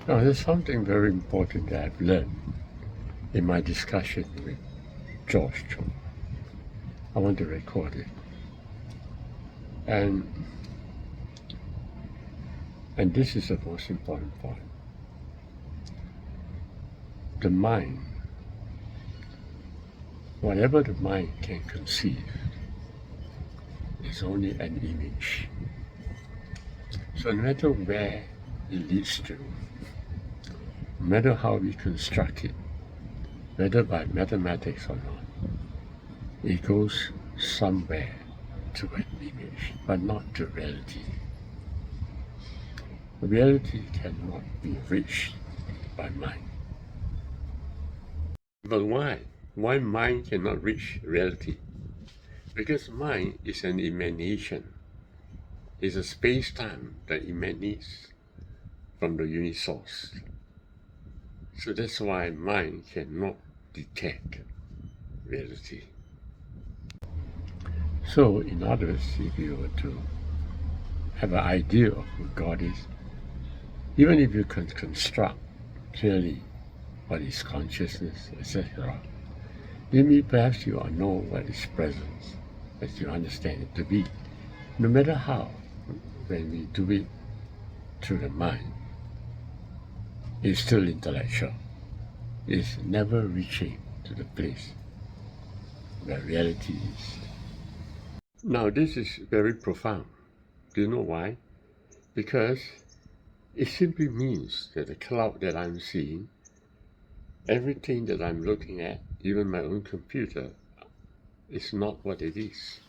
Now, there's something very important that I've learned in my discussion with George Cho. I want to record it. And this is the most important point. The mind, whatever the mind can conceive, is only an image. So no matter where it leads to, no matter how we construct it, whether by mathematics or not, it goes somewhere to an image, but not to reality. Reality cannot be reached by mind. But why? Why mind cannot reach reality? Because mind is an emanation. It's a space-time that emanates from the unisource. So that's why mind cannot detect reality. So in other words, if you were to have an idea of who God is, even if you can construct clearly what is consciousness, etc., maybe perhaps you will know what is presence, as you understand it to be. No matter how, when we do it through the mind, it's still intellectual. It's never reaching to the place where reality is. Now, this is very profound. Do you know why? Because it simply means that the cloud that I'm seeing, everything that I'm looking at, even my own computer, is not what it is.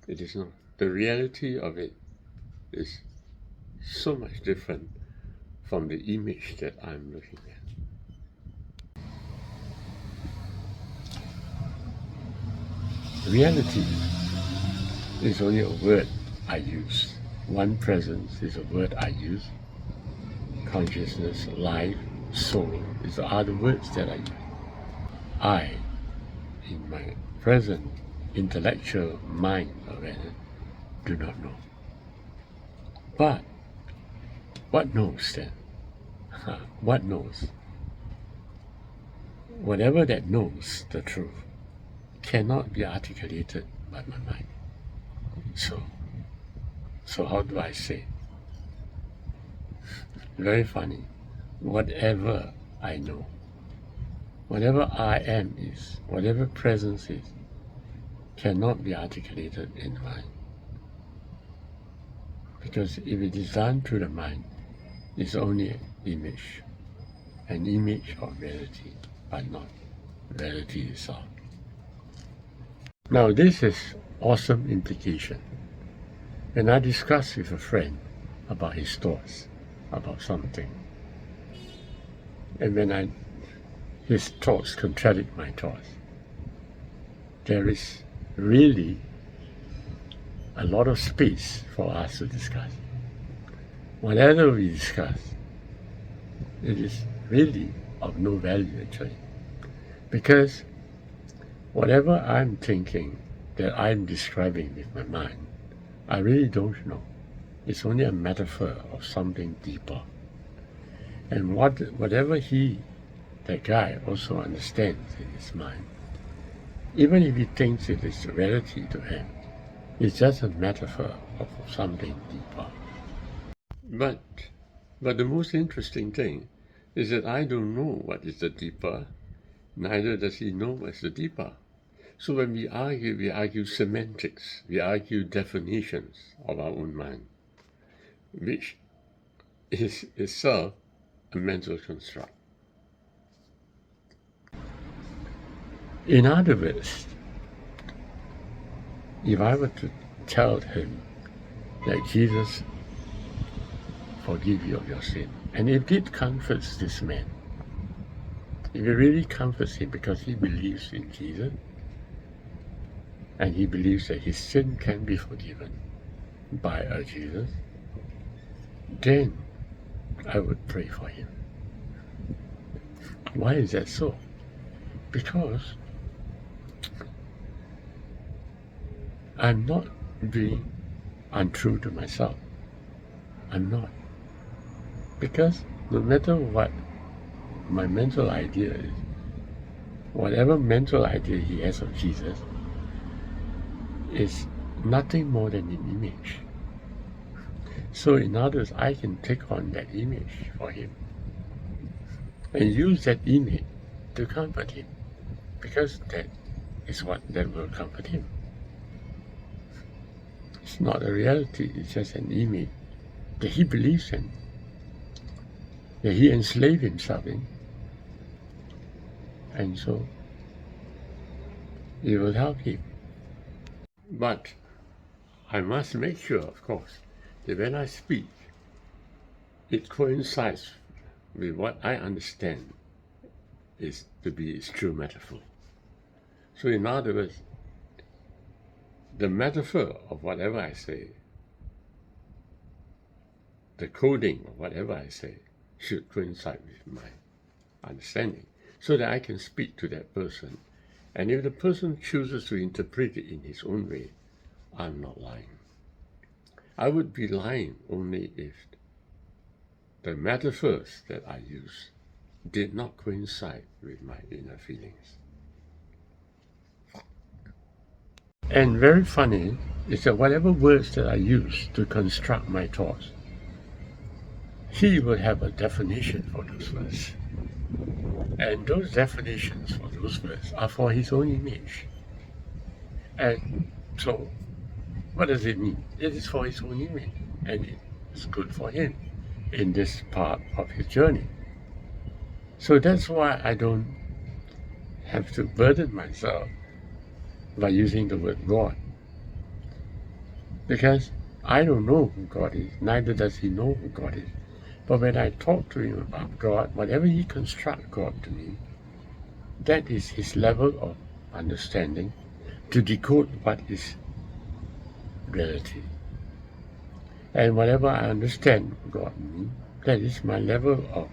It is not. The reality of it is so much different from the image that I'm looking at. Reality is only a word I use. One presence is a word I use. Consciousness, life, soul is the other words that I use. I, in my present intellectual mind, do not know. But what knows then? What knows? Whatever that knows the truth cannot be articulated by my mind. So how do I say? Very funny. Whatever I know, whatever I am is, whatever presence is, cannot be articulated in the mind. Because if it is done through the mind, it's only an image of reality, but not reality itself. Now, this is awesome implication. When I discuss with a friend about his thoughts about something, and when his thoughts contradict my thoughts, there is really a lot of space for us to discuss. Whatever we discuss, it is really of no value actually, because whatever I'm thinking that I'm describing with my mind, I really don't know. It's only a metaphor of something deeper. And whatever that guy also understands in his mind, even if he thinks it is reality to him, it's just a metaphor of something deeper. But the most interesting thing is that I don't know what is the deeper, neither does he know what's the deeper. So when we argue semantics, we argue definitions of our own mind, which is itself a mental construct. In other words, if I were to tell him that Jesus forgive you of your sin, and if it comforts this man, if it really comforts him because he believes in Jesus, and he believes that his sin can be forgiven by a Jesus, then I would pray for him. Why is that so? Because I'm not being untrue to myself. I'm not. Because no matter what my mental idea is, whatever mental idea he has of Jesus is nothing more than an image. So in other words, I can take on that image for him and use that image to comfort him, because that is what that will comfort him. It's not a reality, it's just an image that he believes in, that he enslaved himself in. And so it will help him. But I must make sure, of course, that when I speak, it coincides with what I understand is to be its true metaphor. So in other words, the metaphor of whatever I say, the coding of whatever I say, should coincide with my understanding, so that I can speak to that person. And if the person chooses to interpret it in his own way, I'm not lying. I would be lying only if the metaphors that I use did not coincide with my inner feelings. And very funny is that whatever words that I use to construct my thoughts, he will have a definition for those words. And those definitions for those words are for his own image. And so, what does it mean? It is for his own image, and it's good for him in this part of his journey. So that's why I don't have to burden myself by using the word God. Because I don't know who God is, neither does he know who God is. But when I talk to him about God, whatever he constructs God to me, that is his level of understanding to decode what is reality. And whatever I understand God means, that is my level of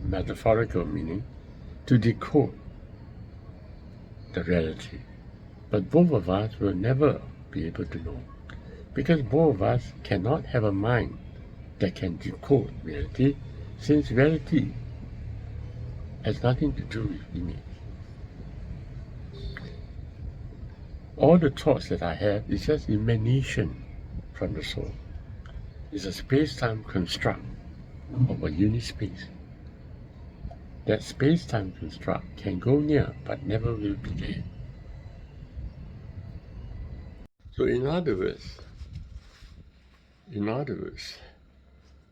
metaphorical meaning to decode the reality. But both of us will never be able to know, because both of us cannot have a mind that can decode reality, since reality has nothing to do with image. All the thoughts that I have is just emanation from the soul. It's a space-time construct of a unit space. That space-time construct can go near but never will be there. So in other words,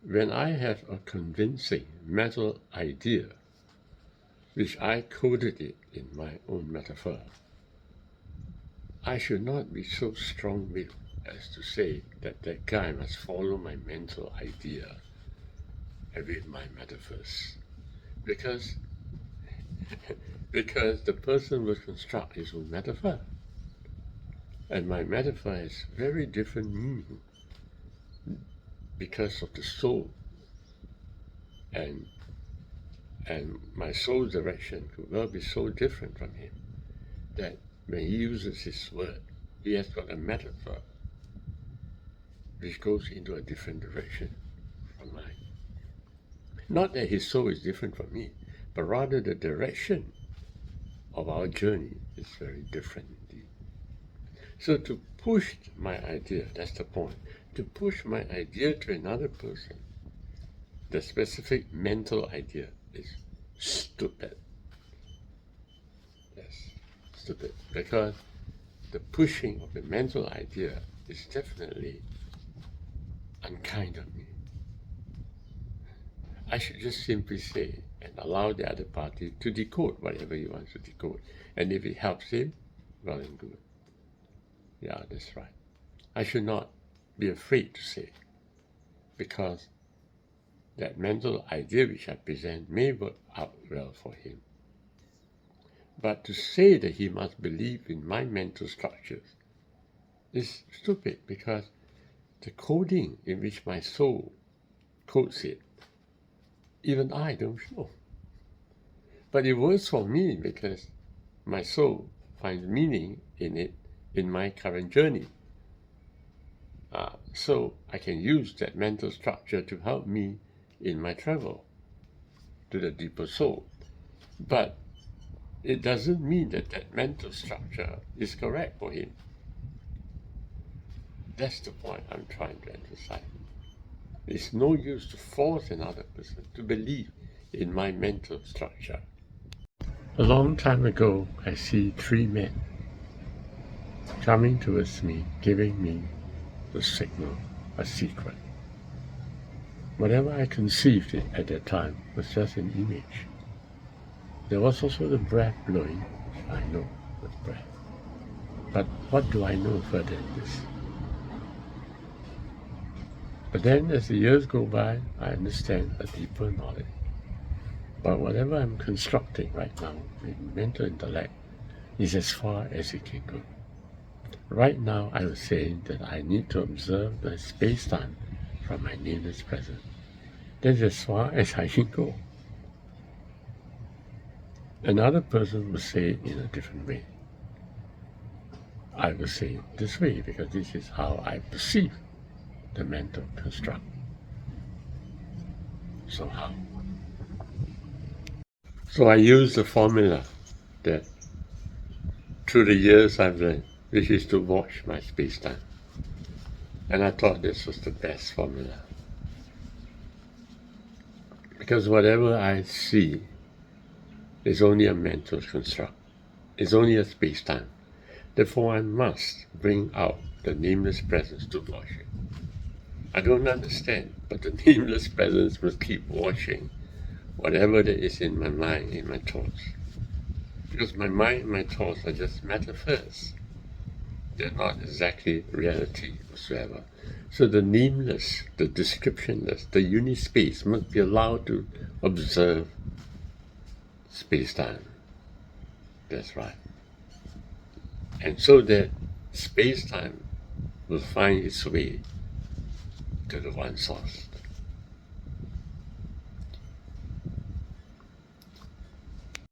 when I have a convincing mental idea, which I coded it in my own metaphor, I should not be so strong-willed as to say that that guy must follow my mental idea and with my metaphors, because the person will construct his own metaphor, and my metaphor has very different meaning because of the soul, and my soul's direction could well be so different from him that when he uses his word, he has got a metaphor which goes into a different direction from mine. Not that his soul is different from me, but rather the direction of our journey is very different indeed. So to push my idea, that's the point, to push my idea to another person, the specific mental idea, is stupid. Yes, stupid. Because the pushing of the mental idea is definitely unkind of me. I should just simply say and allow the other party to decode whatever he wants to decode. And if it helps him, well and good. Yeah, that's right. I should not be afraid to say, because that mental idea which I present may work out well for him. But to say that he must believe in my mental structures is stupid, because the coding in which my soul codes it, even I don't know. But it works for me because my soul finds meaning in it in my current journey. So I can use that mental structure to help me in my travel. to the deeper soul. But it doesn't mean that that mental structure is correct for him. That's the point I'm trying to emphasize. It's no use to force another person to believe in my mental structure. A long time ago, I see 3 men coming towards me, giving me the signal, a secret. Whatever I conceived at that time was just an image. There was also the breath blowing. I know the breath. But what do I know further than this? But then as the years go by, I understand a deeper knowledge. But whatever I'm constructing right now in mental intellect is as far as it can go. Right now, I was saying that I need to observe the space-time from my nameless presence. That's as far as I can go. Another person will say it in a different way. I will say it this way because this is how I perceive the mental construct. So how? So I use the formula that through the years I've learned, which is to watch my space-time. And I thought this was the best formula. Because whatever I see is only a mental construct. It's only a space-time. Therefore, I must bring out the nameless presence to watch it. I don't understand, but the nameless presence must keep watching whatever there is in my mind, in my thoughts. Because my mind and my thoughts are just metaphors. They're not exactly reality whatsoever. So the nameless, the descriptionless, the unispace must be allowed to observe space-time. That's right. And so that space-time will find its way to the one source.